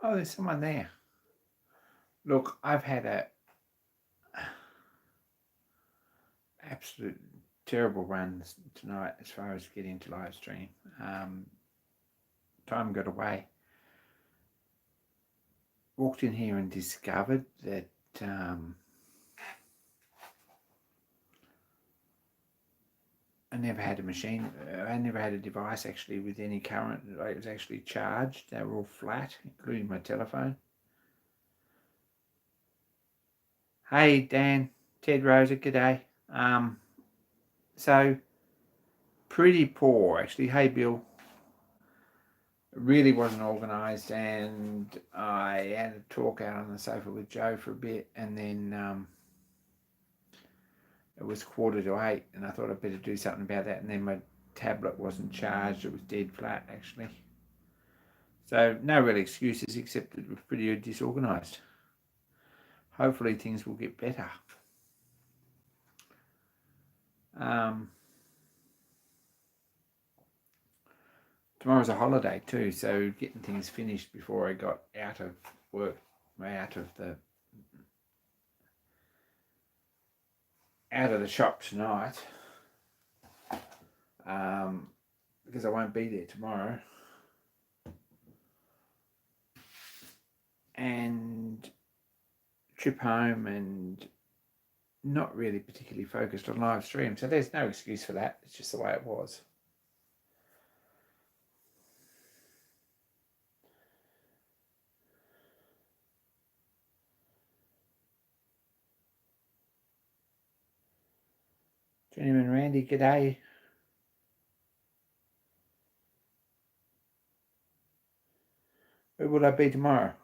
Oh, there's someone there. Look, I've had a absolute terrible run tonight as far as getting to live stream. Time got away. Walked in here and discovered that I never had a machine. I never had a device actually with any current. It was actually charged. They were all flat, including my telephone. Hey Dan, Ted Rosa, g'day. So pretty poor actually. Hey Bill. Really wasn't organised, and I had a talk out on the sofa with Joe for a bit, and then it was 7:45, and I thought I'd better do something about that, and then my tablet wasn't charged. It was dead flat actually. So no real excuses, except that it was pretty disorganised. Hopefully things will get better. Tomorrow's a holiday too, so getting things finished before I got out of work, out of the shop tonight, because I won't be there tomorrow, and trip home and not really particularly focused on live stream. So there's no excuse for that. It's just the way it was. Journeyman Randy, g'day. Where will I be tomorrow?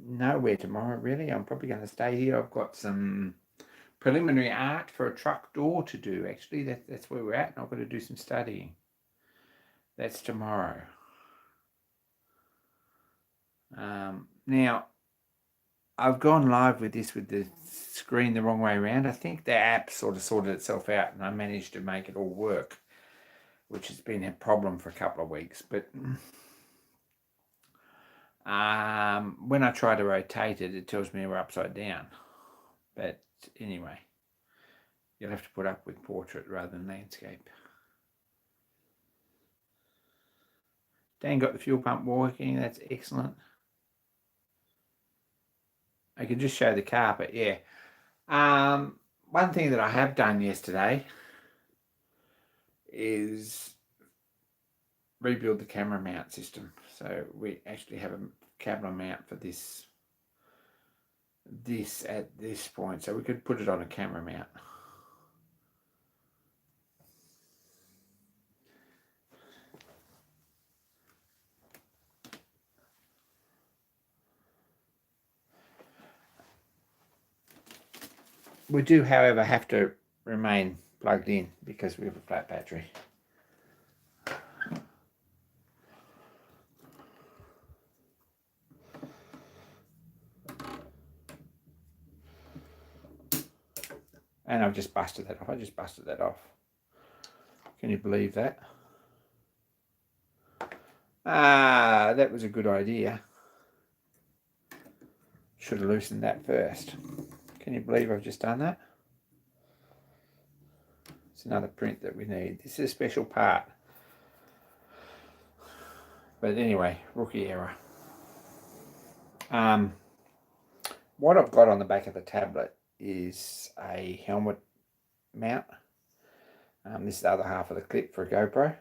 Nowhere tomorrow, really. I'm probably going to stay here. I've got some preliminary art for a truck door to do, actually. That's where we're at, and I've got to do some studying. That's tomorrow. Now, I've gone live with this with the screen the wrong way around. I think the app sort of sorted itself out, and I managed to make it all work, which has been a problem for a couple of weeks. But when I try to rotate it, it tells me we're upside down. But anyway, you'll have to put up with portrait rather than landscape. Dan got the fuel pump working. That's excellent. I can just show the carpet, yeah. One thing that I have done yesterday is rebuild the camera mount system. So we actually have a camera mount for this at this point. So we could put it on a camera mount. We do, however, have to remain plugged in because we have a flat battery. And I've just busted that off. I just busted that off. Can you believe that? That was a good idea. Should have loosened that first. Can you believe I've just done that? It's another print that we need. This is a special part. But anyway, rookie error. What I've got on the back of the tablet is a helmet mount. This is the other half of the clip for a GoPro.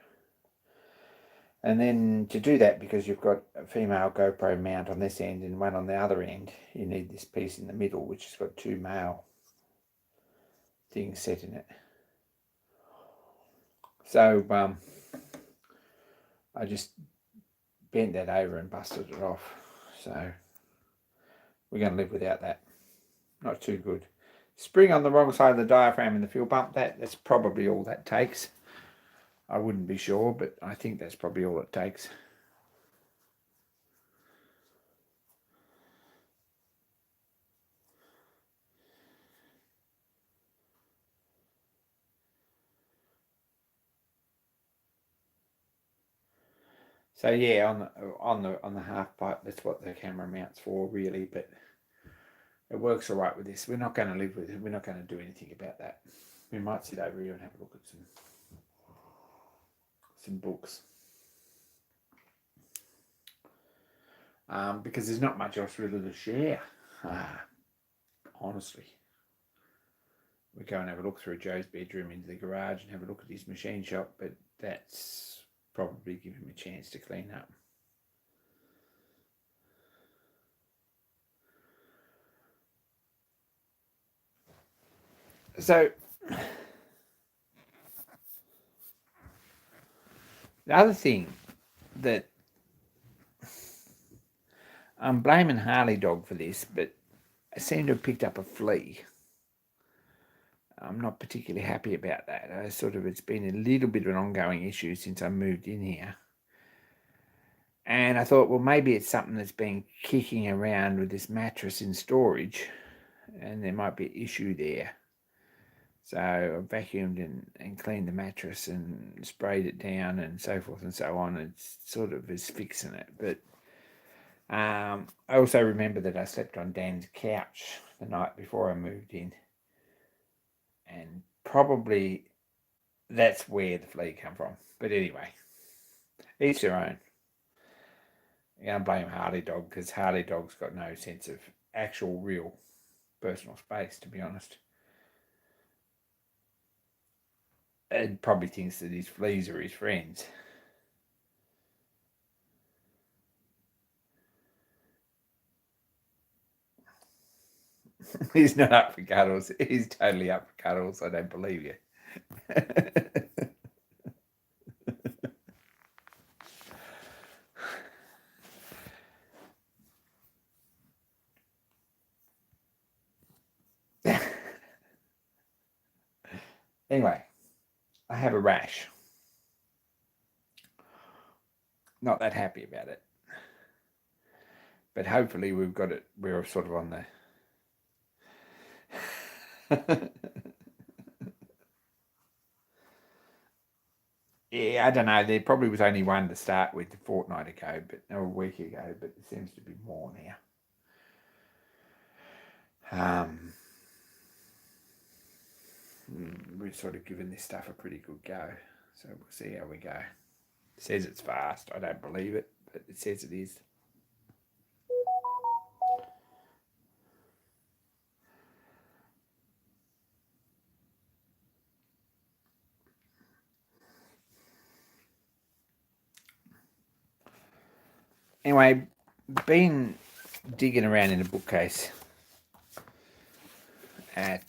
And then to do that, because you've got a female GoPro mount on this end and one on the other end, you need this piece in the middle, which has got two male things set in it. So I just bent that over and busted it off. So we're going to live without that. Not too good. Spring on the wrong side of the diaphragm in the fuel pump. That's probably all that takes. I wouldn't be sure, but I think that's probably all it takes. So yeah, on the half pipe, that's what the camera mounts for, really. But it works all right with this. We're not going to live with it. We're not going to do anything about that. We might sit over here and have a look at some books. Because there's not much else really to share, honestly. We go and have a look through Joe's bedroom into the garage and have a look at his machine shop, but that's probably give him a chance to clean up. So the other thing that I'm blaming Harley Dog for this, but I seem to have picked up a flea. I'm not particularly happy about that. It's been a little bit of an ongoing issue since I moved in here. And I thought, well, maybe it's something that's been kicking around with this mattress in storage, and there might be an issue there. So I vacuumed and cleaned the mattress and sprayed it down and so forth and so on. It's sort of is fixing it. But I also remember that I slept on Dan's couch the night before I moved in. And probably that's where the flea come from. But anyway, each their own. I'm going to blame Harley Dog because Harley Dog's got no sense of actual real personal space, to be honest. And probably thinks that his fleas are his friends. He's not up for cuddles. He's totally up for cuddles. I don't believe you. Anyway, I have a rash. Not that happy about it. But hopefully we've got it. We're sort of on the... Yeah, I don't know. There probably was only one to start with a fortnight ago, or a week ago, but it seems to be more now. We're sort of giving this stuff a pretty good go, so we'll see how we go. It says it's fast. I don't believe it, but it says it is. Anyway, been digging around in a bookcase at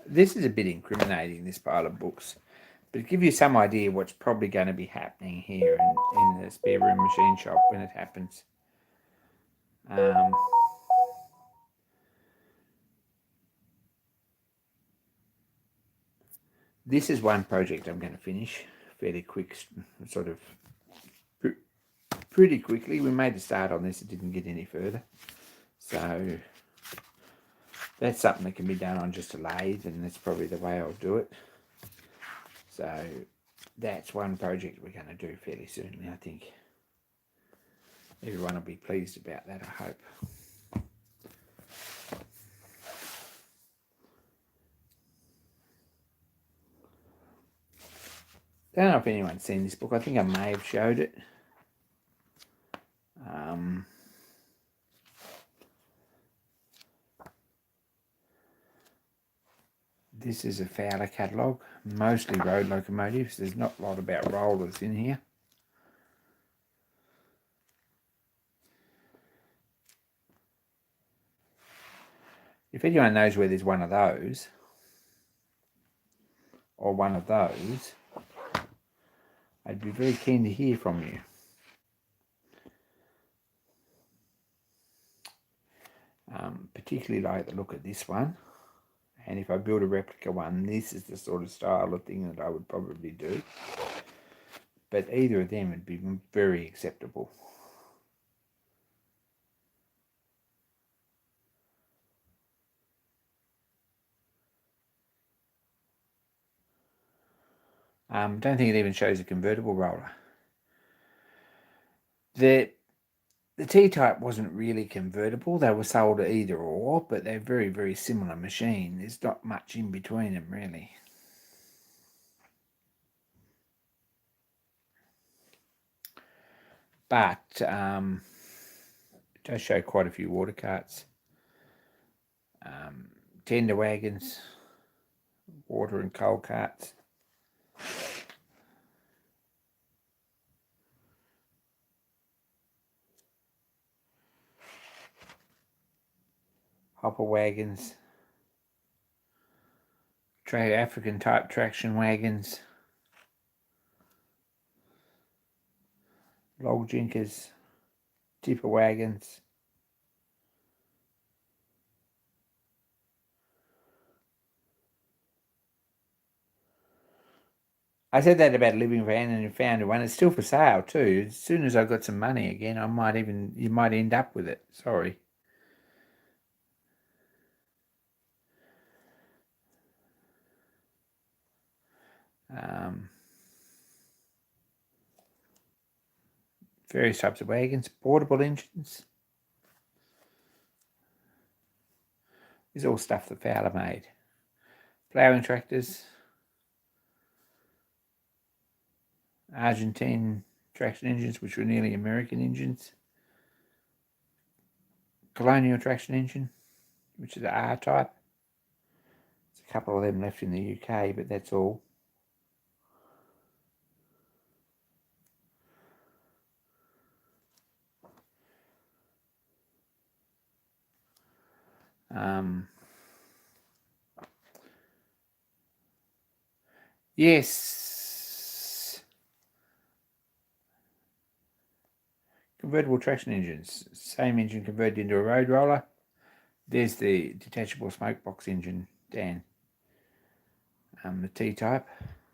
this is a bit incriminating, this pile of books, but to give you some idea what's probably going to be happening here in the spare room machine shop when it happens. This is one project I'm going to finish fairly quick, sort of pretty quickly. We made a start on this, it didn't get any further. So that's something that can be done on just a lathe, and that's probably the way I'll do it. So that's one project we're going to do fairly soon. I think everyone will be pleased about that, I hope. I don't know if anyone's seen this book. I think I may have showed it. This is a Fowler catalogue, mostly road locomotives. There's not a lot about rollers in here. If anyone knows where there's one of those, or one of those, I'd be very keen to hear from you. Particularly like the look at this one. And if I build a replica one, this is the sort of style of thing that I would probably do. But either of them would be very acceptable. Don't think it even shows a convertible roller. The T-Type wasn't really convertible. They were sold either or, but they're very, very similar machine. There's not much in between them, really. But it does show quite a few water carts. Tender wagons, water and coal carts. Hopper wagons. African type traction wagons. Log jinkers. Tipper wagons. I said that about a living van and found one. It's still for sale too. As soon as I got some money again, you might end up with it. Sorry. Various types of wagons, portable engines. This is all stuff that Fowler made. Ploughing tractors. Argentine traction engines, which were nearly American engines. Colonial traction engine, which is the R-type. There's a couple of them left in the UK, but that's all. Yes. Convertible traction engines. Same engine converted into a road roller. There's the detachable smoke box engine, Dan. The T-type.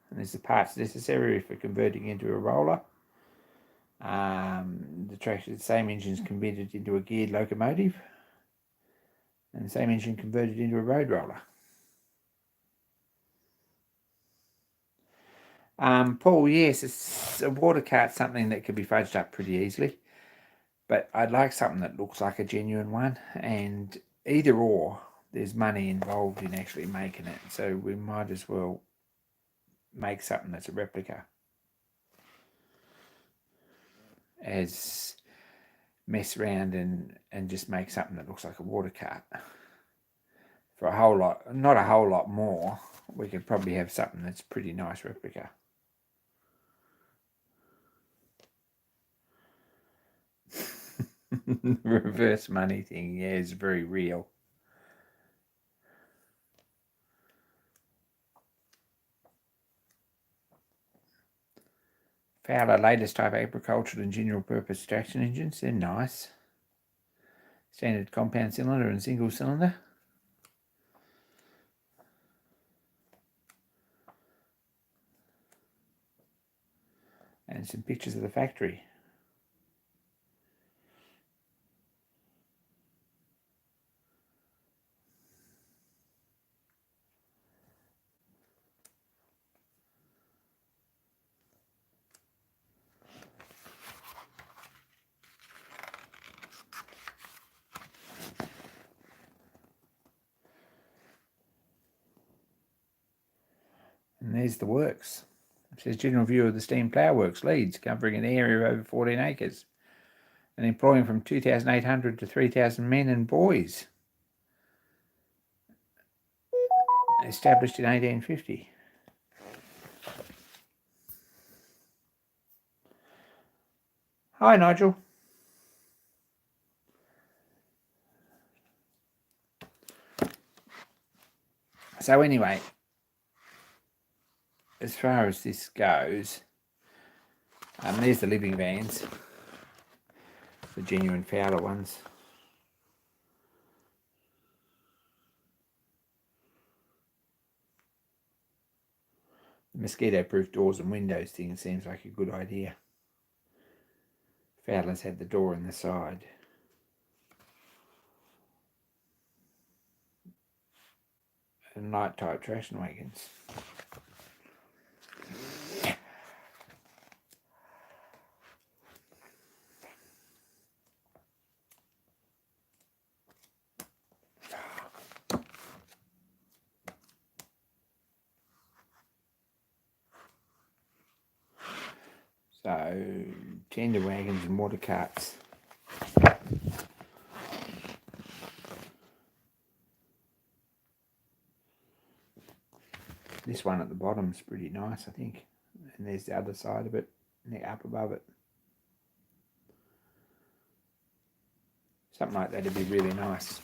And there's the parts necessary for converting into a roller. The same engine is converted into a geared locomotive. And the same engine converted into a road roller. Paul, yes, it's a water cart, something that could be fudged up pretty easily. But I'd like something that looks like a genuine one. And either or, there's money involved in actually making it. So we might as well make something that's a replica as mess around and just make something that looks like a water cart. For a whole lot, not a whole lot more, we could probably have something that's a pretty nice replica. Reverse money thing, yeah, is very real. Fowler latest type agricultural and general purpose traction engines, they're nice. Standard compound cylinder and single cylinder. And some pictures of the factory. And there's the works. It says general view of the steam plough works, Leeds, covering an area of over 14 acres and employing from 2,800 to 3,000 men and boys. Established in 1850. Hi, Nigel. So anyway, as far as this goes, there's the living vans, the genuine Fowler ones. The mosquito-proof doors and windows thing seems like a good idea. Fowler's had the door on the side. And light type traction wagons. So, tender wagons and water carts. This one at the bottom is pretty nice, I think. And there's the other side of it, and up above it. Something like that would be really nice.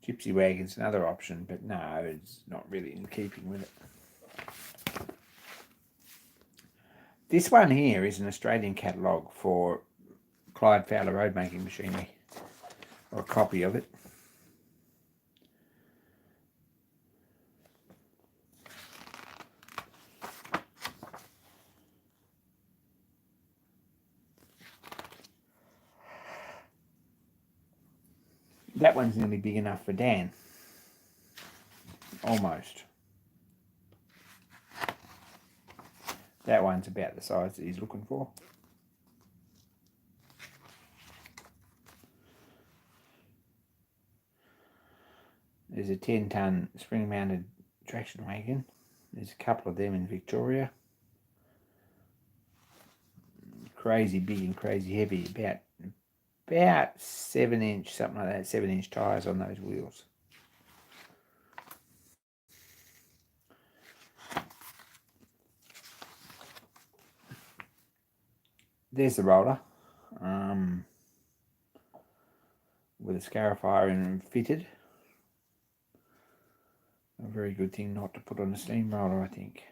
Gypsy wagon's another option, but no, it's not really in keeping with it. This one here is an Australian catalogue for Clyde Fowler road making machinery, or a copy of it. That one's nearly big enough for Dan. Almost. That one's about the size that he's looking for. There's a 10-ton spring-mounted traction wagon. There's a couple of them in Victoria. Crazy big and crazy heavy. About 7-inch, something like that, 7-inch tyres on those wheels. There's the roller with a scarifier and fitted. A very good thing not to put on a steamroller, I think.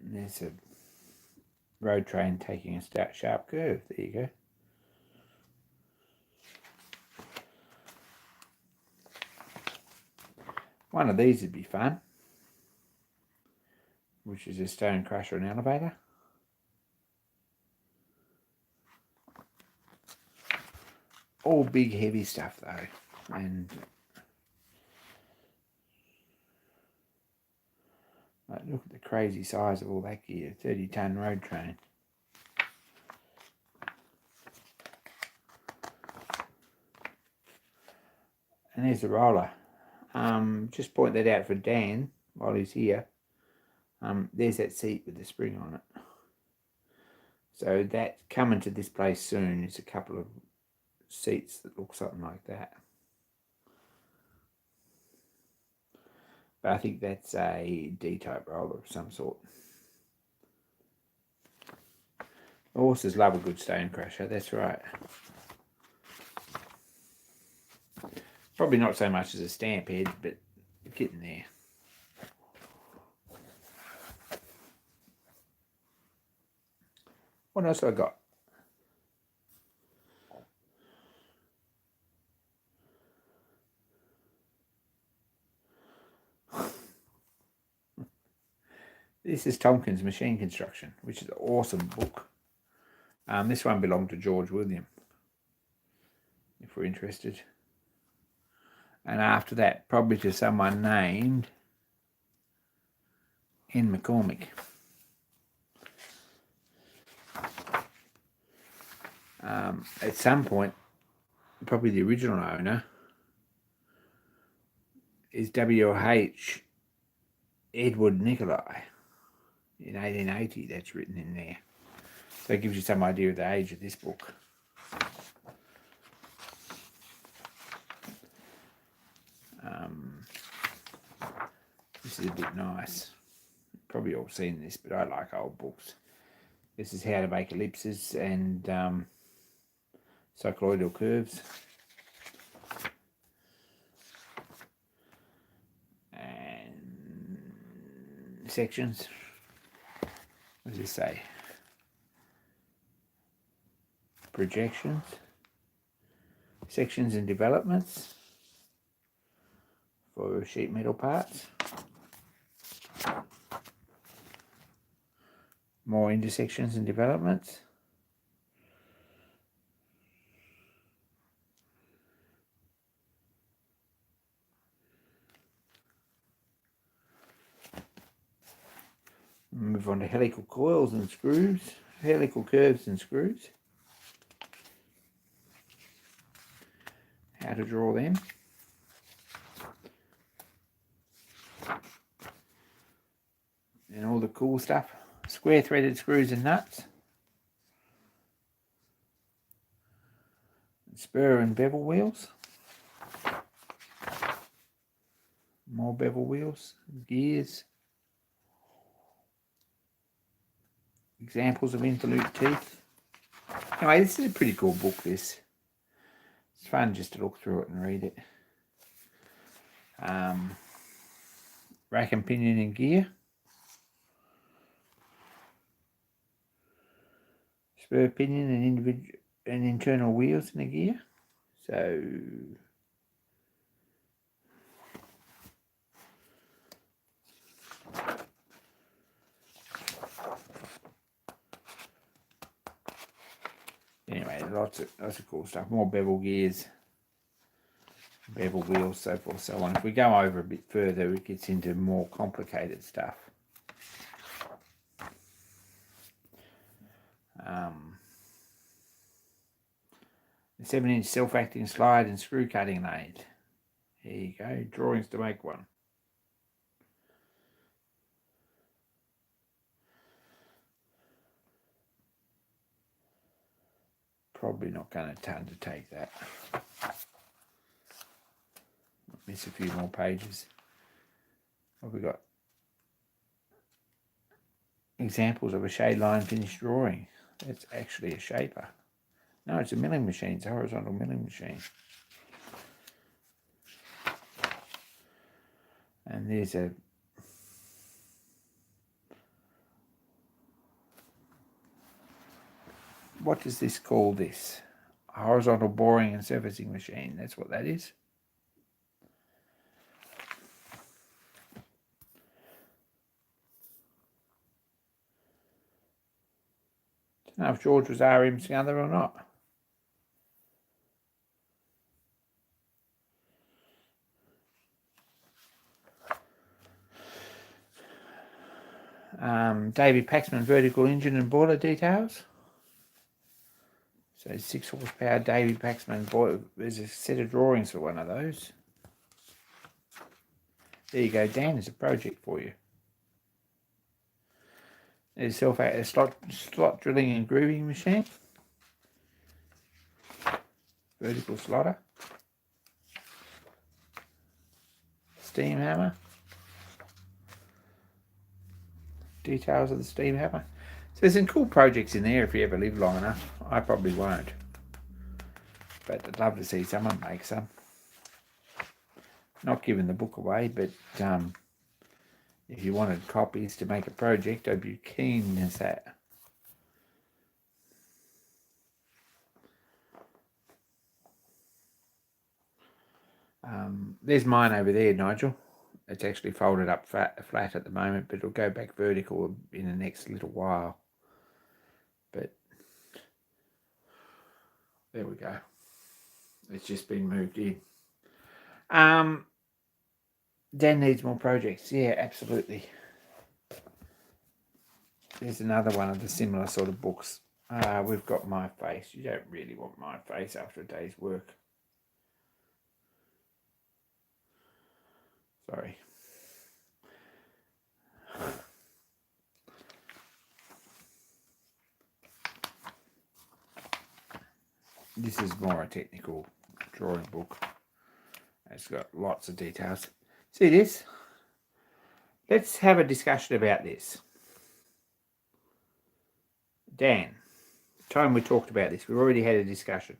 There's a road train taking a sharp curve. There you go. One of these would be fun, which is a stone crusher and elevator. All big heavy stuff though, and look at the crazy size of all that gear. 30-ton road train. And there's the roller. Just point that out for Dan while he's here. There's that seat with the spring on it. So that coming to this place soon is a couple of seats that look something like that. But I think that's a D-type roller of some sort. Horses love a good stone crusher, that's right. Probably not so much as a stamp head, but getting there. What else have I got? This is Tompkins Machine Construction, which is an awesome book. This one belonged to George William, if we're interested. And after that, probably to someone named N. McCormick. At some point, probably the original owner is W.H. Edward Nicolai in 1880. That's written in there. So it gives you some idea of the age of this book. This is a bit nice. Probably all seen this, but I like old books. This is how to make ellipses and cycloidal curves. And sections. What does this say? Projections. Sections and developments for sheet metal parts. More intersections and developments. Move on to helical coils and screws, helical curves and screws. how to draw them. And all the cool stuff. Square threaded screws and nuts. Spur and bevel wheels. More bevel wheels. Gears. Examples of interloop teeth. Anyway, this is a pretty cool book, this. It's fun just to look through it and read it. Rack and pinion and gear. Spur pinion and individual and internal wheels in the gear. So anyway, lots of cool stuff. More bevel gears, bevel wheels, so forth, so on. If we go over a bit further, it gets into more complicated stuff. The 7-inch self-acting slide and screw cutting lathe. There you go, drawings to make one. Probably not going to undertake that. Miss a few more pages. What have we got? Examples of a shade line finish drawing. That's actually a shaper. No, it's a milling machine. It's a horizontal milling machine. And there's a what does this call this? A horizontal boring and surfacing machine. That's what that is. I don't know if George was R.M. Scudder or not. Davy Paxman vertical engine and boiler details. So 6 horsepower Davy Paxman boiler. There's a set of drawings for one of those. There you go, Dan. There's a project for you. There's a slot drilling and grooving machine. Vertical slotter. Steam hammer. Details of the steam hammer. So there's some cool projects in there if you ever live long enough. I probably won't. But I'd love to see someone make some. Not giving the book away, but if you wanted copies to make a project, I'd be keen as that. There's mine over there, Nigel. It's actually folded up flat at the moment, but it'll go back vertical in the next little while. But there we go. It's just been moved in. Dan needs more projects. Yeah, absolutely. There's another one of the similar sort of books. We've got My Face. You don't really want my face after a day's work. Sorry. This is more a technical drawing book. It's got lots of details. See this? Let's have a discussion about this. Dan, the time we talked about this, we've already had a discussion.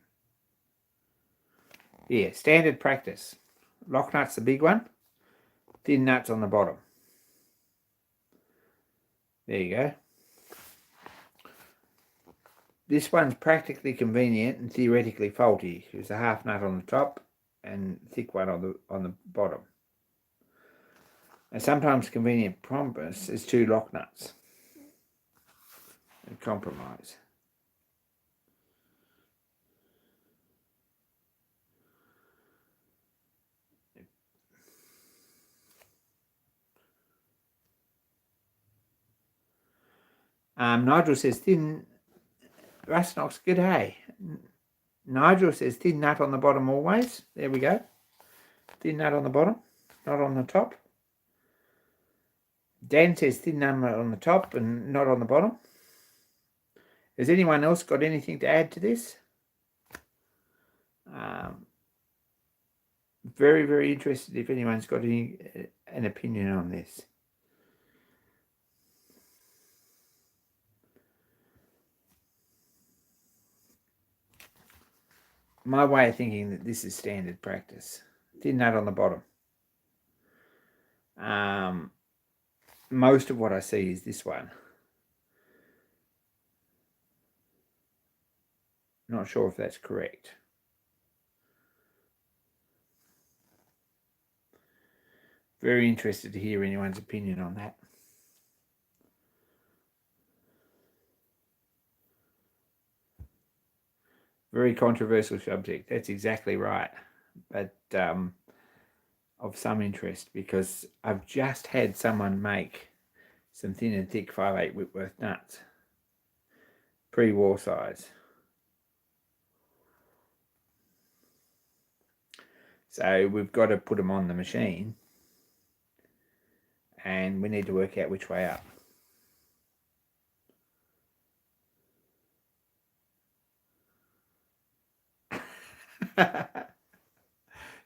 Yeah, standard practice. Lock nut's the big one. Thin nuts on the bottom. There you go. This one's practically convenient and theoretically faulty. There's a half nut on the top and thick one on the bottom. And sometimes convenient promise is 2 lock nuts. And compromise. Nigel says, thin rust knocks, good day. Nigel says thin nut on the bottom always. There we go. Thin nut on the bottom, not on the top. Dan says thin nut on the top and not on the bottom. Has anyone else got anything to add to this? Very, very interested if anyone's got an opinion on this. My way of thinking that this is standard practice. Thin nut on the bottom. Most of what I see is this one. Not sure if that's correct. Very interested to hear anyone's opinion on that. Very controversial subject. That's exactly right. But of some interest, because I've just had someone make some thin and thick 5/8 Whitworth nuts. Pre-war size. So we've got to put them on the machine. And we need to work out which way up.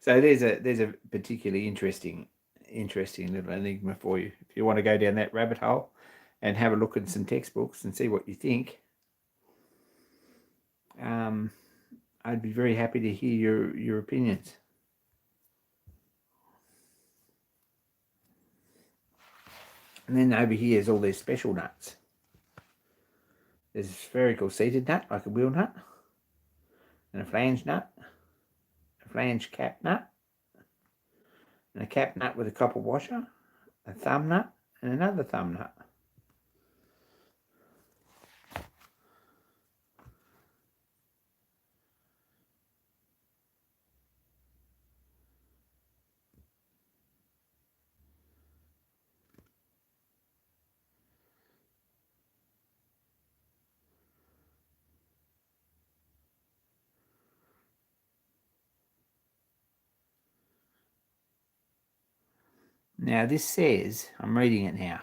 So there's a particularly interesting little enigma for you. If you want to go down that rabbit hole and have a look at some textbooks and see what you think, I'd be very happy to hear your opinions. And then over here is all these special nuts. There's a spherical seated nut, like a wheel nut, and a flange nut, a flange cap nut, and a cap nut with a copper washer, a thumb nut, and another thumb nut. Now this says, I'm reading it now.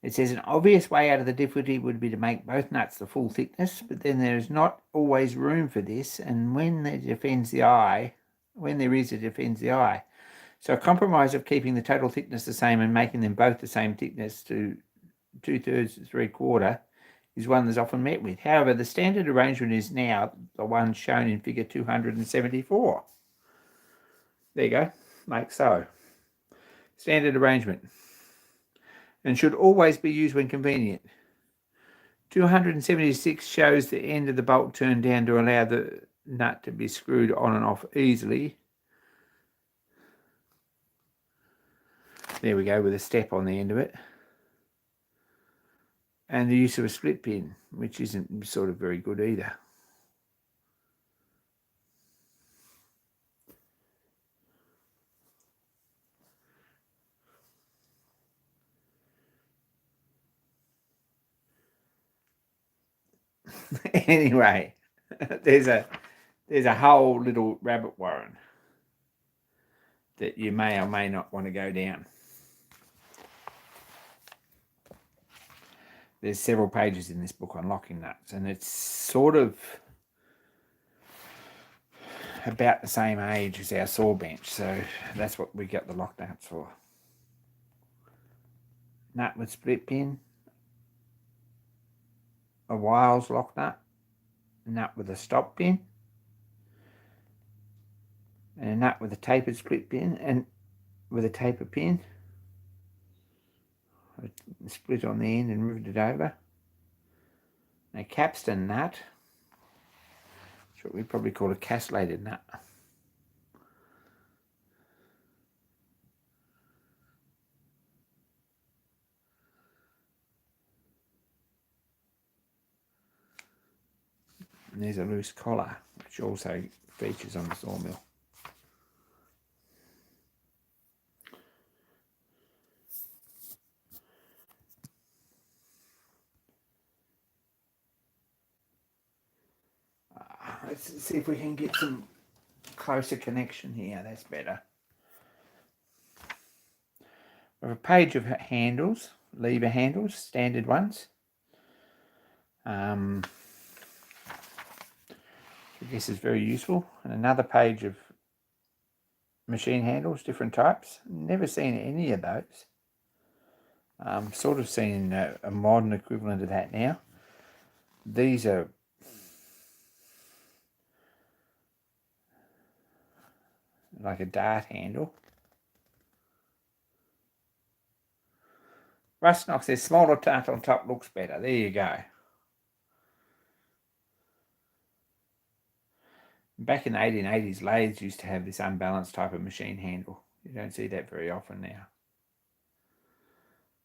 It says an obvious way out of the difficulty would be to make both nuts the full thickness, but then there is not always room for this, and when there is, it defends the eye. So a compromise of keeping the total thickness the same and making them both the same thickness to 2/3 to 3/4 is one that's often met with. However, the standard arrangement is now the one shown in figure 274. There you go, like so. Standard arrangement. And should always be used when convenient. 276 shows the end of the bolt turned down to allow the nut to be screwed on and off easily. There we go, with a step on the end of it. And the use of a split pin, which isn't sort of very good either. Anyway, there's a whole little rabbit warren that you may or may not want to go down. There's several pages in this book on locking nuts, and it's sort of about the same age as our saw bench, so that's what we got the lock nuts for. Nut with split pin, a Wiles lock nut, nut with a stop pin, and a nut with a tapered split pin and with a taper pin, split on the end and riveted over. A capstan nut, which what we probably call a castellated nut. And there's a loose collar, which also features on the sawmill. Let's see if we can get some closer connection here. That's better. We have a page of handles, lever handles, standard ones. This is very useful. And another page of machine handles, different types. Never seen any of those. Sort of seen a modern equivalent of that now. These are like a dart handle. Rustnox says smaller tart on top looks better. There you go. Back in the 1880s, lathes used to have this unbalanced type of machine handle. You don't see that very often now.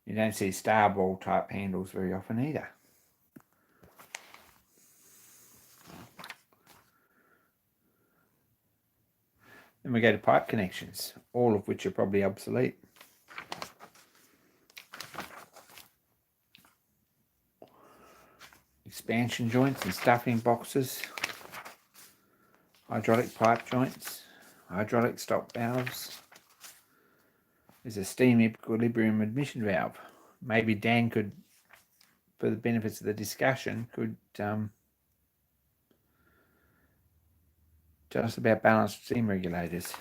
You don't see star ball type handles very often either. Then we go to pipe connections, all of which are probably obsolete. Expansion joints and stuffing boxes. Hydraulic pipe joints. Hydraulic stop valves. There's a steam equilibrium admission valve. Maybe Dan could, for the benefits of the discussion, could tell us about balanced steam regulators.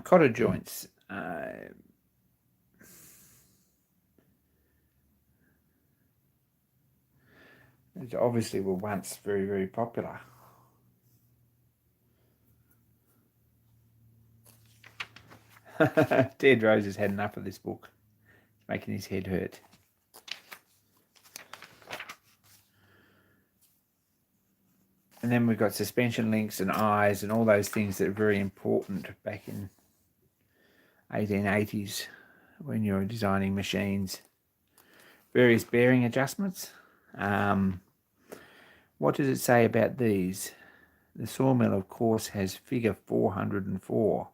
Cotter joints. Obviously were once very, very popular. Ted Rose has had enough of this book. It's making his head hurt. And then we've got suspension links and eyes and all those things that are very important back in 1880s when you're designing machines. Various bearing adjustments. What does it say about these? The sawmill, of course, has figure 404.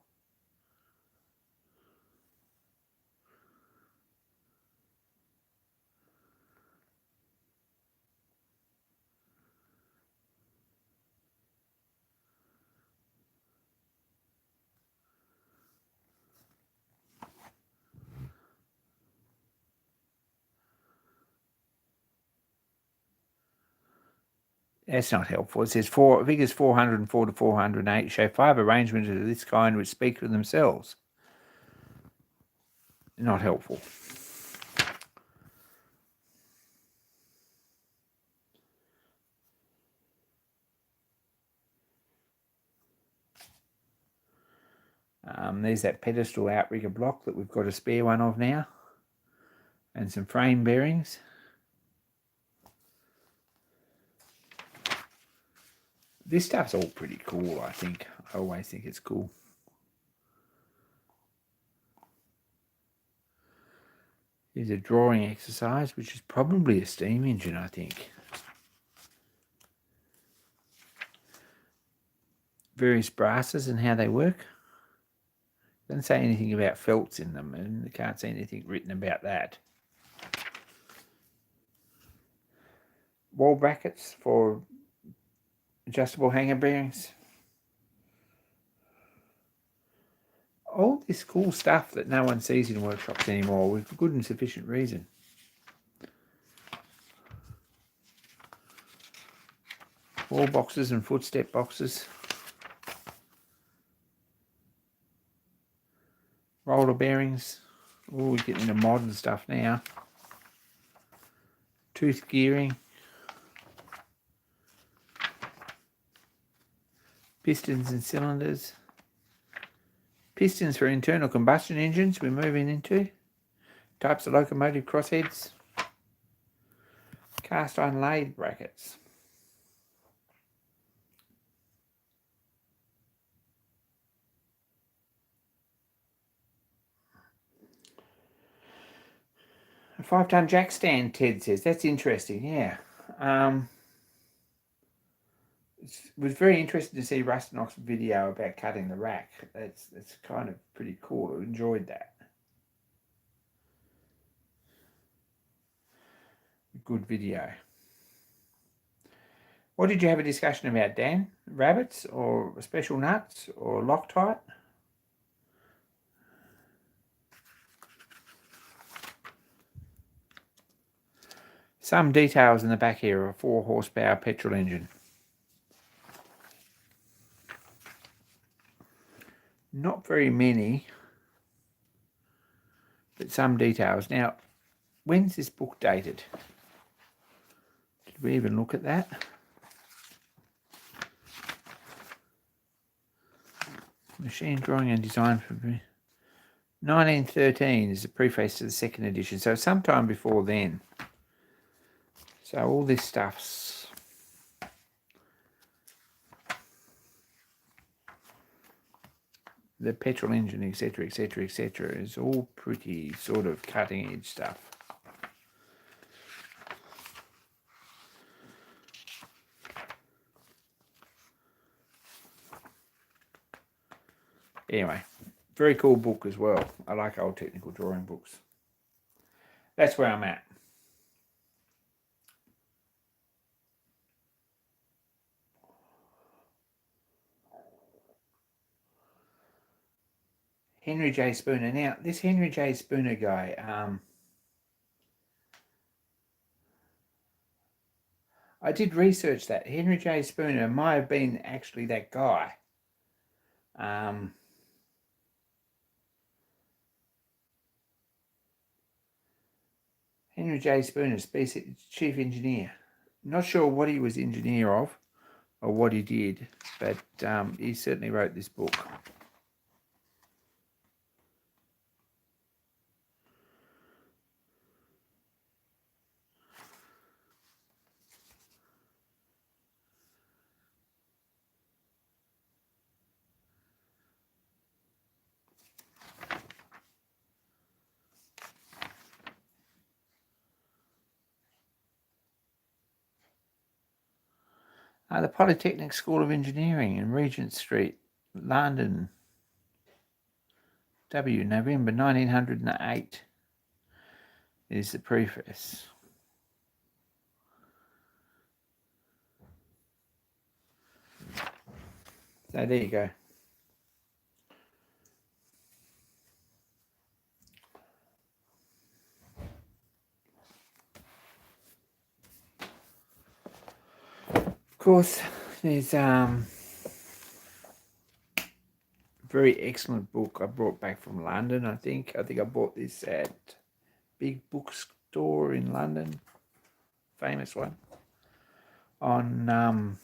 That's not helpful. It says figures 404 to 408 show 5 arrangements of this kind which speak for themselves. Not helpful. There's that pedestal outrigger block that we've got a spare one of now. And some frame bearings. This stuff's all pretty cool, I think. I always think it's cool. Here's a drawing exercise, which is probably a steam engine, I think. Various brasses and how they work. Doesn't say anything about felts in them, and I can't see anything written about that. Wall brackets for adjustable hanger bearings. All this cool stuff that no one sees in workshops anymore with good and sufficient reason. Wall boxes and footstep boxes. Roller bearings. Oh, we're getting into modern stuff now. Tooth gearing. Pistons and cylinders. Pistons for internal combustion engines we're moving into. Types of locomotive crossheads. Cast iron lathe brackets. A 5-ton jack stand, Ted says. That's interesting, yeah. It was very interesting to see Rustnox's video about cutting the rack. That's kind of pretty cool. I enjoyed that. good video. What did you have a discussion about, Dan? Rabbits or special nuts or Loctite? Some details in the back here of a 4 horsepower petrol engine. Not very many, but some details. Now, when's this book dated? Did we even look at that? Machine drawing and design for 1913 is the preface to the second edition, so sometime before then. So all this stuff's the petrol engine, etc., etc., etc., is all pretty sort of cutting edge stuff. Anyway, very cool book as well. I like old technical drawing books. That's where I'm at. Henry J. Spooner. Now, this Henry J. Spooner guy, I did research that. Henry J. Spooner might have been actually that guy. Henry J. Spooner, chief engineer. Not sure what he was engineer of or what he did, but he certainly wrote this book. The Polytechnic School of Engineering in Regent Street, London, W, November 1908 is the preface. So there you go. Of course, there's very excellent book I brought back from London. I think I bought this at Big Bookstore in London, famous one, on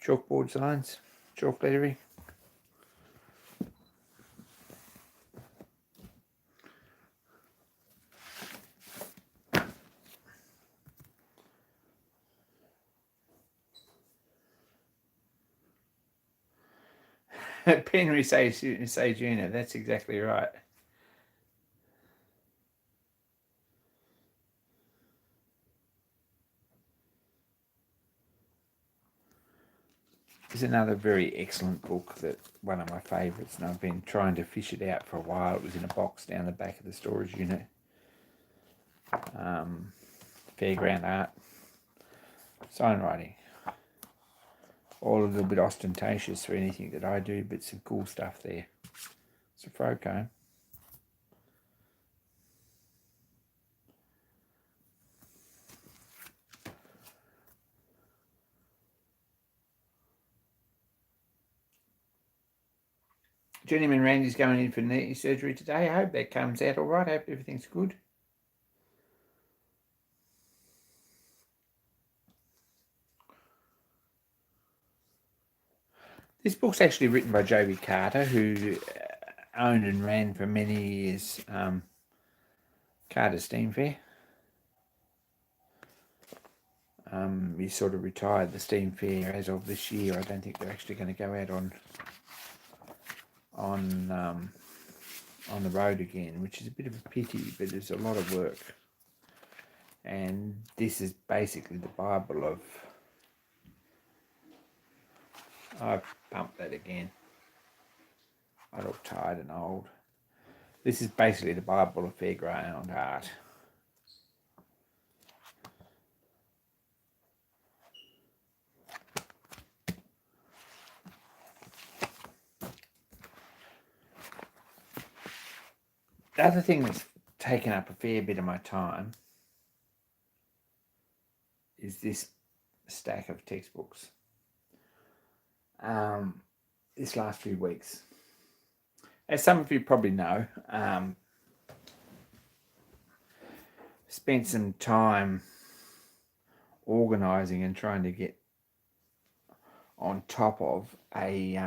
chalkboard signs, chalk lettering. Penry Sage Unit, that's exactly right. It's another very excellent book, that one of my favourites, and I've been trying to fish it out for a while. It was in a box down the back of the storage unit. Fairground art, signwriting, all a little bit ostentatious for anything that I do, but some cool stuff there. It's a Frocone. Journeyman Randy's going in for knee surgery today. I hope that comes out all right. I hope everything's good. This book's actually written by Joby Carter, who owned and ran for many years Carter Steam Fair. He sort of retired the Steam Fair as of this year. I don't think they're actually going to go out on the road again, which is a bit of a pity, but it's a lot of work. And this is basically the Bible of... I pumped that again. I look tired and old. This is basically the Bible of fairground art. The other thing that's taken up a fair bit of my time is this stack of textbooks. This last few weeks, as some of you probably know, spent some time organising and trying to get on top of a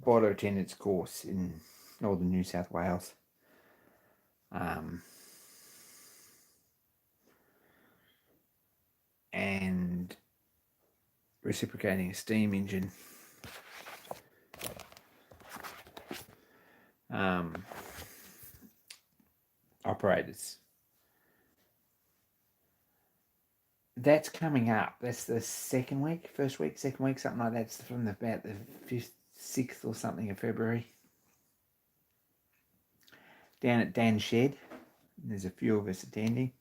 border attendance course in northern New South Wales. And reciprocating a steam engine operators. That's coming up. That's the second week, second week, something like that. It's from about the 5th, 6th or something of February. Down at Dan's Shed. There's a few of us attending.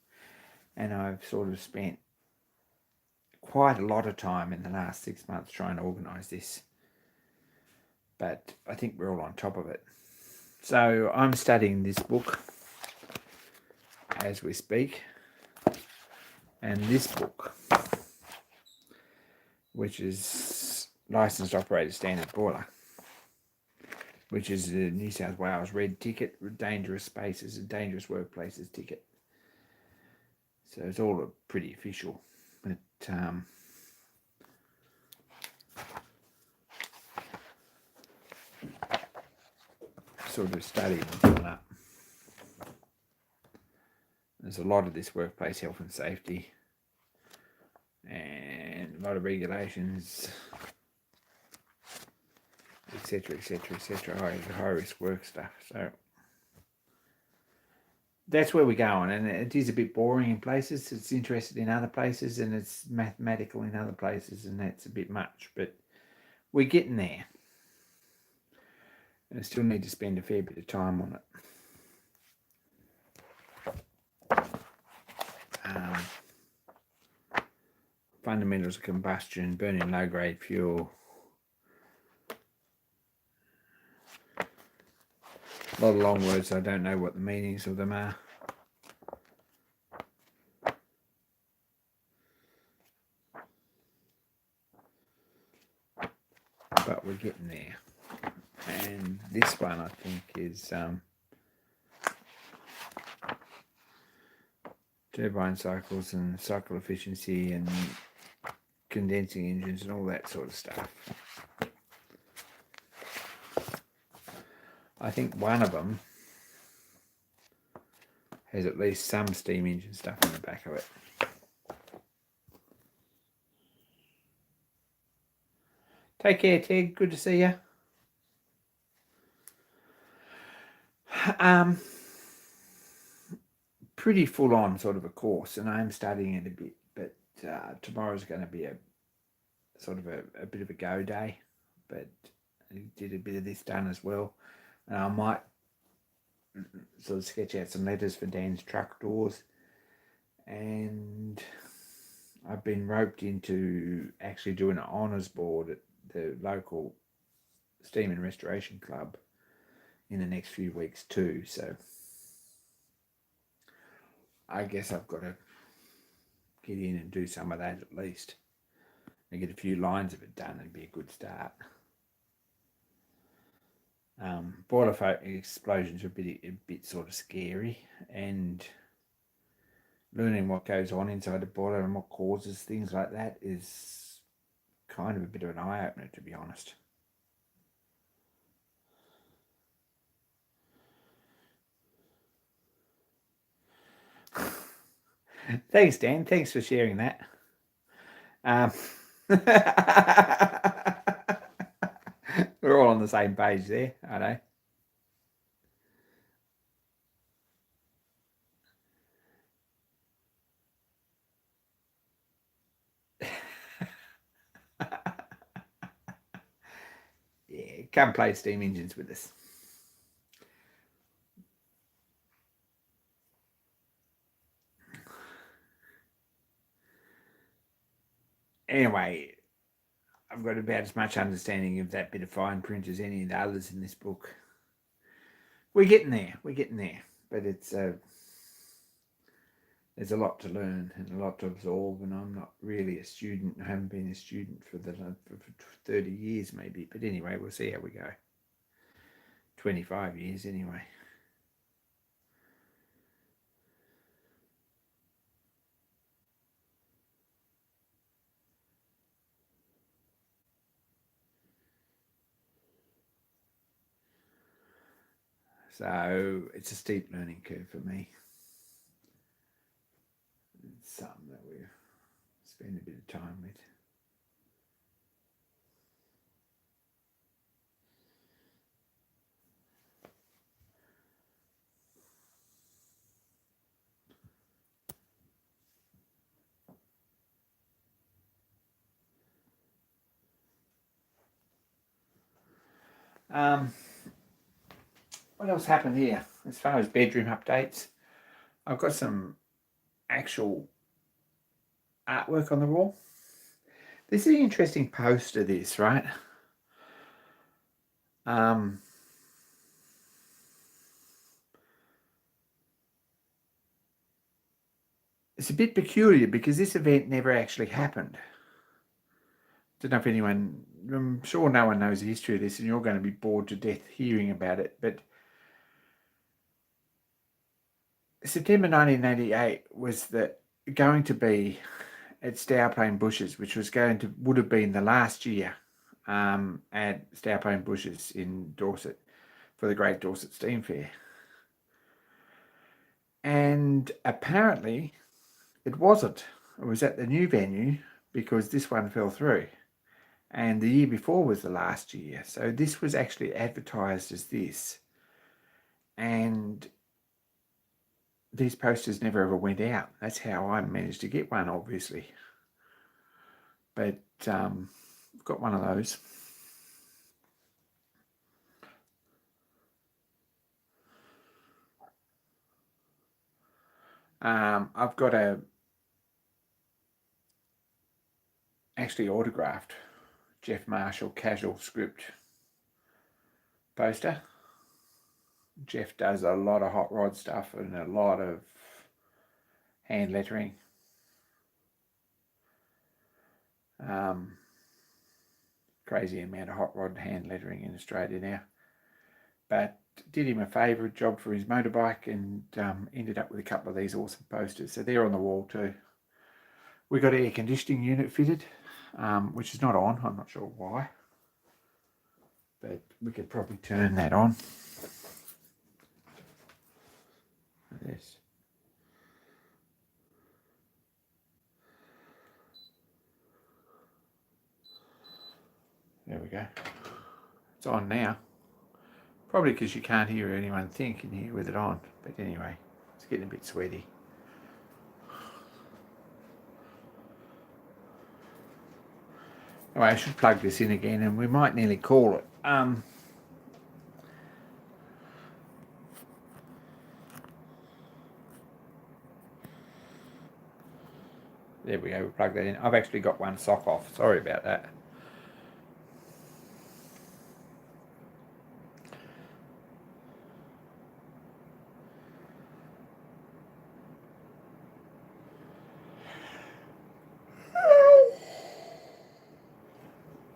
And I've sort of spent quite a lot of time in the last 6 months trying to organise this. But I think we're all on top of it. So I'm studying this book as we speak. And this book, which is Licensed Operator Standard Boiler, which is the New South Wales Red Ticket, Dangerous Spaces and Dangerous Workplaces ticket. So it's all pretty official. But sort of studying and filling up. There's a lot of this workplace health and safety and a lot of regulations, etc., high risk work stuff. So that's where we're going, and it is a bit boring in places. It's interested in other places, and it's mathematical in other places, and that's a bit much. But we're getting there, and I still need to spend a fair bit of time on it. Fundamentals of combustion, burning low-grade fuel. A lot of long words, I don't know what the meanings of them are. But we're getting there. And this one, I think, is turbine cycles and cycle efficiency and condensing engines and all that sort of stuff. I think one of them has at least some steam engine stuff in the back of it. Take care, Ted. Good to see you. Pretty full on sort of a course, and I'm studying it a bit, but tomorrow's going to be a sort of a bit of a go day, but I did a bit of this done as well. And I might sort of sketch out some letters for Dan's truck doors, and I've been roped into actually doing an honours board at the local Steam and Restoration Club in the next few weeks too, so I guess I've got to get in and do some of that at least and get a few lines of it done. It'd be a good start. Boiler explosions are a bit sort of scary, and learning what goes on inside a boiler and what causes things like that is kind of a bit of an eye-opener, to be honest. Thanks, Dan. Thanks for sharing that. We're all on the same page there, I know. Yeah, come play steam engines with us. Anyway, I've got about as much understanding of that bit of fine print as any of the others in this book. we're getting there. We're getting there, but it's there's a lot to learn and a lot to absorb, and I'm not really a student. I haven't been a student for 30 years maybe, but anyway, we'll see how we go. 25 years anyway. So it's a steep learning curve for me. It's something that we spend a bit of time with. What else happened here? As far as bedroom updates, I've got some actual artwork on the wall. This is an interesting poster, this, right? It's a bit peculiar because this event never actually happened. Don't know if anyone, I'm sure no one knows the history of this, and you're going to be bored to death hearing about it, but September 1988 was going to be at Stowplain Bushes, which would have been the last year at Stowplain Bushes in Dorset for the Great Dorset Steam Fair. And apparently it wasn't. It was at the new venue because this one fell through. And the year before was the last year. So this was actually advertised as this. And these posters never ever went out. That's how I managed to get one, obviously. But I've got one of those. I've got actually autographed Jeff Marshall casual script poster. Jeff does a lot of hot rod stuff and a lot of hand lettering. Crazy amount of hot rod hand lettering in Australia now. But did him a favour, job for his motorbike, and ended up with a couple of these awesome posters. So they're on the wall too. We got an air conditioning unit fitted, which is not on. I'm not sure why, but we could probably turn that on. Yes. There we go. It's on now. Probably because you can't hear anyone think in here with it on. But anyway, it's getting a bit sweaty. Anyway, I should plug this in again and we might nearly call it. There we go, we plug that in. I've actually got one sock off. Sorry about that.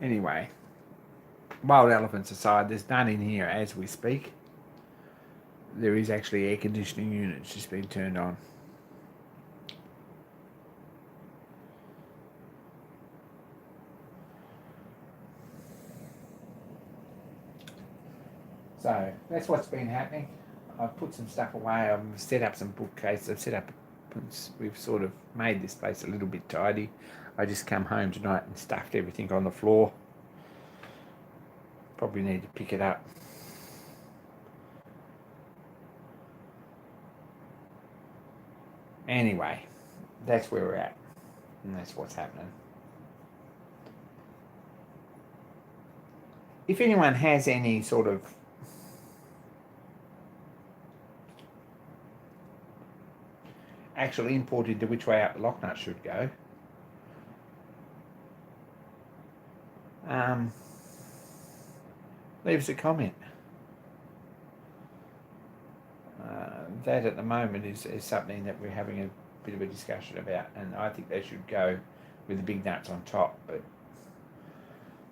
Anyway, wild elephants aside, there's none in here as we speak. There is actually air conditioning units just been turned on. So that's what's been happening. I've put some stuff away. I've set up some bookcases. We've sort of made this place a little bit tidy. I just come home tonight and stuffed everything on the floor. Probably need to pick it up. Anyway, that's where we're at, and that's what's happening. If anyone has any sort of actual input into which way out the lock nut should go, leave us a comment. that at the moment is something that we're having a bit of a discussion about, and I think they should go with the big nuts on top, but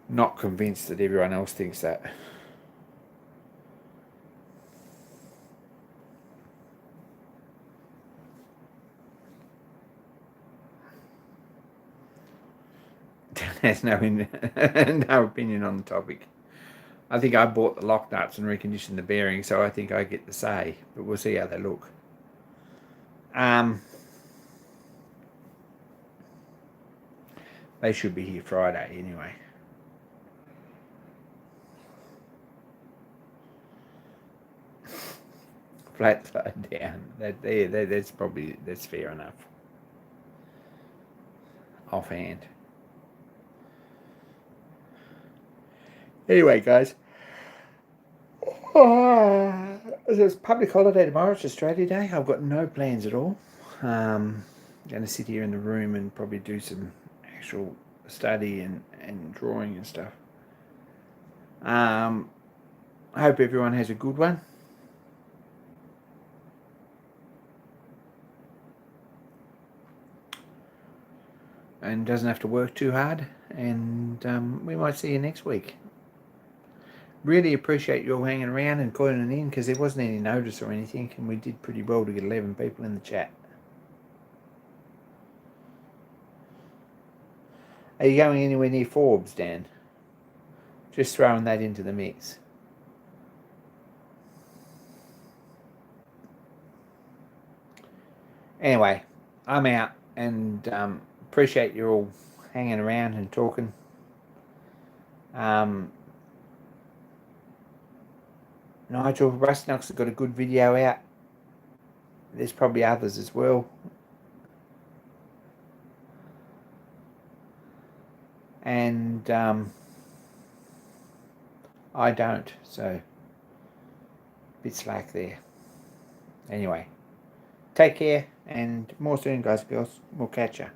not convinced that everyone else thinks that. There's no no opinion on the topic. I think I bought the lock nuts and reconditioned the bearings, so I think I get the say, but we'll see how they look. They should be here Friday anyway. Flat side down. That's fair enough. Offhand. Anyway, guys. It's public holiday tomorrow. It's Australia Day. I've got no plans at all. Going to sit here in the room and probably do some actual study and drawing and stuff. I hope everyone has a good one. And doesn't have to work too hard. And we might see you next week. Really appreciate you all hanging around and calling in, because there wasn't any notice or anything, and we did pretty well to get 11 people in the chat. Are you going anywhere near Forbes, Dan? Just throwing that into the mix. Anyway, I'm out, and appreciate you all hanging around and talking. Nigel Rustnock's got a good video out. There's probably others as well. And I don't, so a bit slack there. Anyway, take care, and more soon, guys and girls. We'll catch ya.